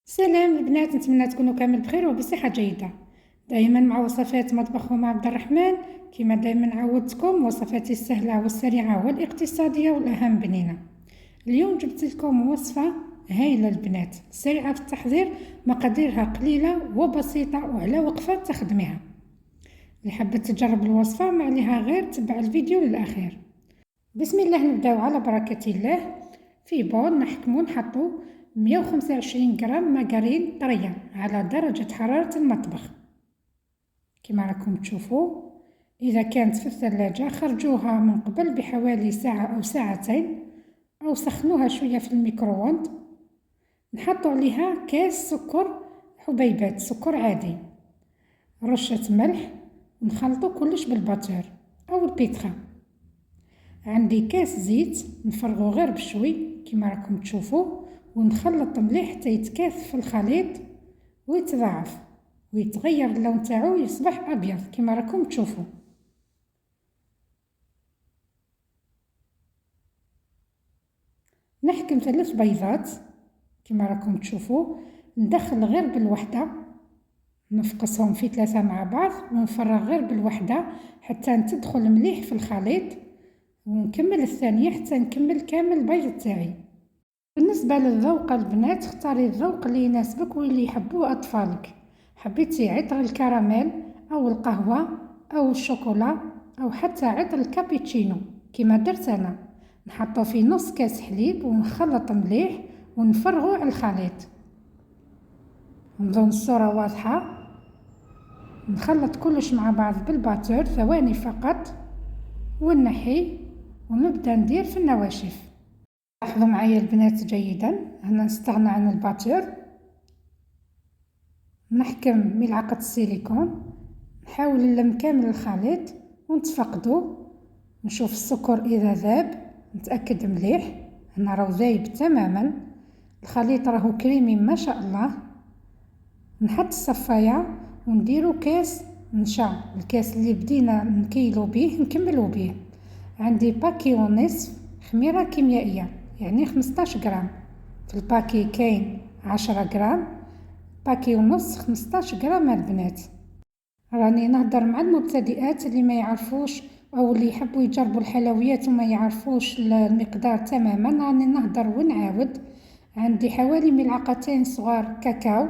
سلام البنات، نتمنى تكونوا كامل بخير وبصحة جيدة. دائما مع وصفات مطبخ مع عبد الرحمن. كما دائما عودتكم وصفاتي السهلة والسريعة والاقتصادية والأهم بنينة. اليوم جبت لكم وصفة هايلة البنات، سريعة في التحضير، مقاديرها قليلة وبسيطة وعلى وقفة تخدميها. اللي حابة تجرب الوصفة ما عليها غير تبع الفيديو للأخير. بسم الله، نبداو على بركة الله. في بول نحكمو نحطو 125 غرام ماغارين طرية على درجة حرارة المطبخ كما راكم تشوفوا. إذا كانت في الثلاجة خرجوها من قبل بحوالي ساعة أو ساعتين، أو سخنوها شوية في الميكرووند. نحطو عليها كاس سكر، حبيبات سكر عادي، رشة ملح، ونخلطو كلش بالباتور أو البيتخا. عندي كاس زيت نفرغو غير بشوي كما راكم تشوفوا، ونخلط مليح حتى يتكاث في الخليط ويتضاعف ويتغير اللون تاعو يصبح ابيض كما راكم تشوفوا. نحكم 3 بيضات كما راكم تشوفوا، ندخل غير بالوحده، نفقسهم في 3 مع بعض ونفرغ غير بالوحده حتى تدخل مليح في الخليط، ونكمل الثانيه حتى نكمل كامل البيض تاعي. بالنسبة للذوق البنات، اختاري الذوق اللي يناسبك واللي يحبوه أطفالك. حبيتي عطر الكراميل أو القهوة أو الشوكولا أو حتى عطر الكابتشينو كما درت أنا، نحطو في نص كاس حليب ونخلط مليح ونفرغو على الخليط. نظن الصورة واضحة. نخلط كلش مع بعض بالباتور ثواني فقط ونحي ونبدأ ندير في النواشف. لاحظوا معايا البنات جيدا، هنا نستغنى عن الباتور. نحكم ملعقة السيليكون، نحاول نلم كامل الخليط ونتفقدو، نشوف السكر إذا ذاب، نتأكد مليح. هنا راهو ذايب تماما، الخليط راهو كريمي ما شاء الله. نحط الصفاية ونديرو كاس نشا، الكاس اللي بدينا نكيلو به نكملو به. عندي باكي ونصف خميرة كيميائية، يعني 15 غرام. في الباكي كاين 10 غرام، باكي ونص 15 غرام البنات. راني نهضر مع المبتدئات اللي ما يعرفوش او اللي يحبوا يجربوا الحلويات وما يعرفوش المقدار تماما، راني نهضر ونعاود. عندي حوالي ملعقتين صغار كاكاو،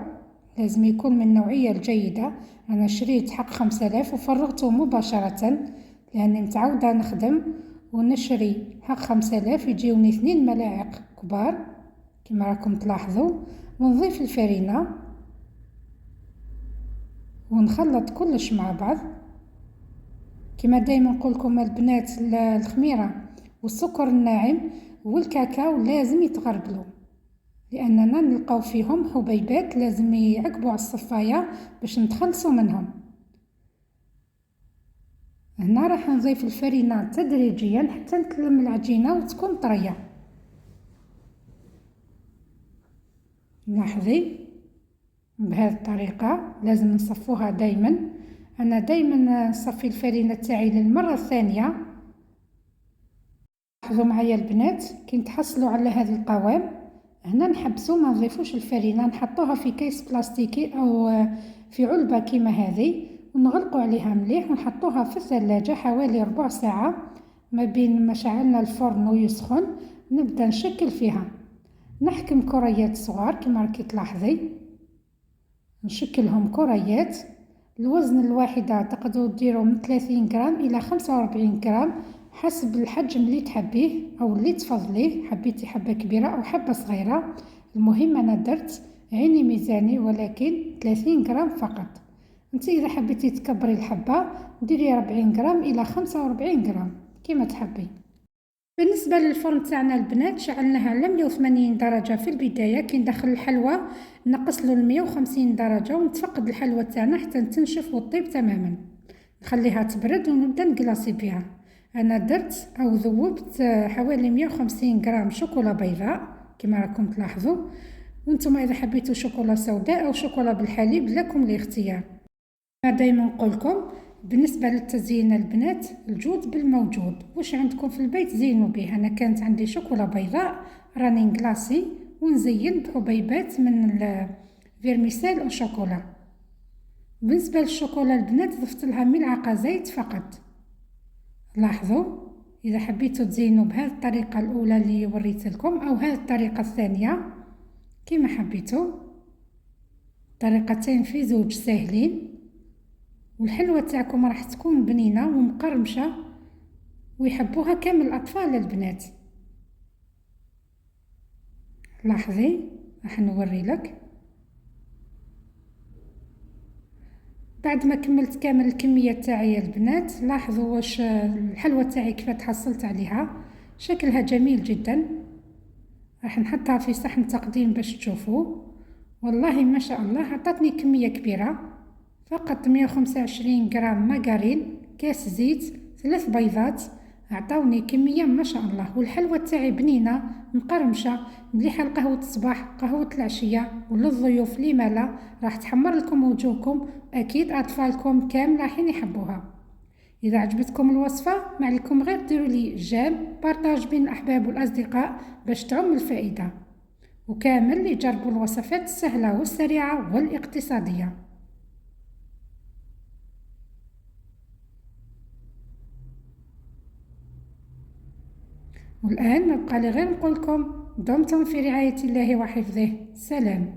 لازم يكون من النوعية الجيدة. انا شريت حق 5000 وفرغته مباشرة لاني متعودة نخدم ونشري حق 5000 يجيوني 2 ملاعق كبار كما راكم تلاحظوا. ونضيف الفرينة ونخلط كلش مع بعض. كما دايما نقولكم البنات، الخميرة والسكر الناعم والكاكاو لازم يتغربلوا، لاننا نلقاو فيهم حبيبات لازم يعقبوا على الصفاية باش نتخلصوا منهم. هنا راح نضيف الفرينة تدريجيا حتى نتلم العجينة وتكون طرية. لاحظي بهذه الطريقة لازم نصفوها دايما. أنا دايما نصفي الفرينة تاعي للمرة الثانية. لاحظوا معايا البنات كي تحصلوا على هذا القوام، هنا نحبسوا ما نضيفوش الفرينة، نحطوها في كيس بلاستيكي أو في علبة كيما هذه ونغلقوا عليها مليح ونحطوها في الثلاجة حوالي ربع ساعة. ما بين ما شعلنا الفرن ويسخن نبدأ نشكل فيها. نحكم كريات صغار كما راكي تلاحظي، نشكلهم كريات. الوزن الواحدة تقدروا ديروا من 30 غرام إلى 45 غرام حسب الحجم اللي تحبيه أو اللي تفضليه. حبيتي حبة كبيرة أو حبة صغيرة، المهم أنا درت عيني ميزاني ولكن 30 غرام فقط. انت إذا حبيتي تكبري الحبة ديري 40 غرام إلى 45 غرام كما تحبي. بالنسبة للفرن تاعنا البنات شعلناها على 180 درجة في البداية. كي ندخل الحلوى نقصلو ل 150 درجة ونتفقد الحلوى تاعنا حتى تنشف وتطيب تماما. نخليها تبرد ونبدأ نقلاصي بها. أنا درت أو ذوبت حوالي 150 غرام شوكولا بيضاء كما راكم تلاحظوا، وانتم إذا حبيتوا شوكولا سوداء أو شوكولا بالحليب لكم الاختيار. أنا دايما نقولكم بالنسبة للتزيين البنات الجود بالموجود، واش عندكم في البيت زينوا به. أنا كانت عندي شوكولا بيضاء راني نقلاصي ونزين بحبيبات من الفيرميسيل او شوكولا. بالنسبه للشوكولا البنات ضفت لها ملعقه زيت فقط. لاحظوا اذا حبيتوا تزينوا بهذه الطريقه الاولى اللي وريت لكم او هذه الطريقه الثانيه كما حبيتوا، طريقتين في زوج ساهلين، والحلوه تاعكم راح تكون بنينه ومقرمشه ويحبوها كامل الاطفال البنات. لاحظي راح نوري لك بعد ما كملت كامل الكميه تاعي البنات. لاحظوا واش الحلوه تاعي كيف تحصلت عليها، شكلها جميل جدا. راح نحطها في صحن تقديم باش تشوفوا. والله ما شاء الله عطاتني كميه كبيره، فقط 125 غرام مارغرين، كاس زيت، 3 بيضات، عطاوني كميه ما شاء الله. والحلوه تاعي بنينه مقرمشه مليحه لقهوه الصباح، قهوه العشيه، وللضيوف لما لا. راح تحمر لكم وجوهكم، اكيد اطفالكم كامل راح يحبوها. اذا عجبتكم الوصفه ما عليكم غير ديروا لي جيم بارطاج بين الاحباب والاصدقاء باش تعم الفائده، وكامل يجربوا الوصفات السهله والسريعه والاقتصاديه. والآن ما بقى لي غير نقول لكم دمتم في رعاية الله وحفظه. سلام.